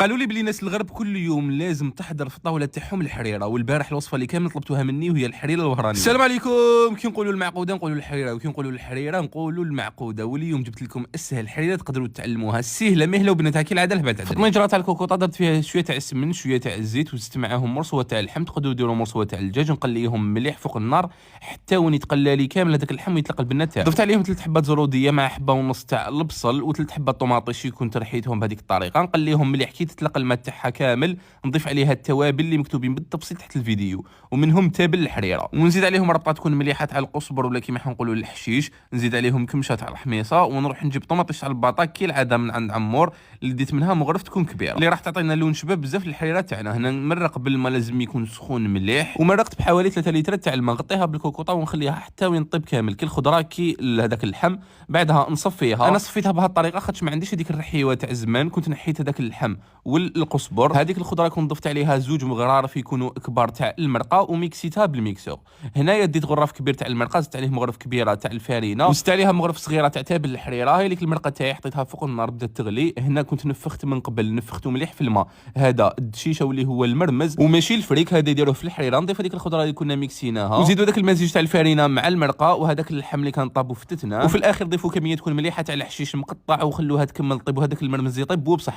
قالوا لي بلي ناس الغرب كل يوم لازم تحضر في الطاوله تاعهم الحريره، والبارح الوصفه اللي كامل طلبتوها مني وهي الحريره الوهرانيه. السلام عليكم. كي نقولوا المعقوده نقولوا الحريره، وكي نقولوا الحريره نقولوا المعقوده. واليوم جبت لكم اسهل حريره تقدروا تعلموها، سهله مهله وبناتها كي العاده البعد. في الطنجره تاع الكوكوطه درت فيها شويه تاع السمن شويه تاع الزيت، وزدت معاهم مرصوه تاع اللحم. تقدروا ديروا مرصوه تاع الدجاج ونقليهم مليح فوق النار حتى وين يتقلى لي كامل هذاك اللحم ويطلق البنه تاعو. ضفت عليهم 3 حبات زروديه مع حبه ونص تاع البصل و3 حبات طوماطيش يكون ترحيتهم بهذيك الطريقه. نقليهم مليح كي تطلق الماء تاعها كامل. نضيف عليها التوابل اللي مكتوبين بالتفصيل تحت الفيديو، ومنهم تابل الحريره، ونزيد عليهم ربطه تكون مليحه تاع القزبر ولا كيما نقولوا الحشيش. نزيد عليهم كمشه تاع الحميصه، ونروح نجيب طوماطيش تاع البطاط كي العاده من عند عمور اللي ديت منها مغرف تكون كبيره اللي راح تعطينا لون شباب بزاف للحريره تاعنا. هنا نمرق بالماء لازم يكون سخون مليح، ومرقت بحوالي 3 لتر تاع الماء. نغطيها بالكوكوطه ونخليها حتى وين طيب كامل كي الخضره كي هذاك اللحم. بعدها نصفيها. انا صفيتها بهذه الطريقه خاطش ما عنديش هذيك الرحيوه تاع زمان، كنت نحيت هذاك اللحم والقزبر. هذيك الخضره كنت ضفت عليها زوج مغرارف يكونوا كبار تاع المرقه وميكسيتها بالميكسور. هنايا ديت غراف كبير تاع المرقه، زدت عليه مغرف كبيره تاع الفارينه، وزدت عليها مغرف صغيره تاع تابل الحريره. هاي ليك المرقه تاعي حطيتها فوق النار بدات تغلي. هنا كنت نفخت من قبل، نفخته مليح في الماء. هذا الدشيشه واللي هو المرمز وماشي الفريك، هذا يديروه في الحريره. نضيف هذيك الخضره اللي كنا ميكسيناها، وزيدوا داك المزيج تاع الفارينه مع المرقه وهذاك اللحم اللي كان طاب وفتتنا. وفي الاخر ضيفوا كميه تكون مليحه تاع الحشيش مقطع وخلوها تكمل طيب، وهذاك المرمز يطيب وبصحتكم.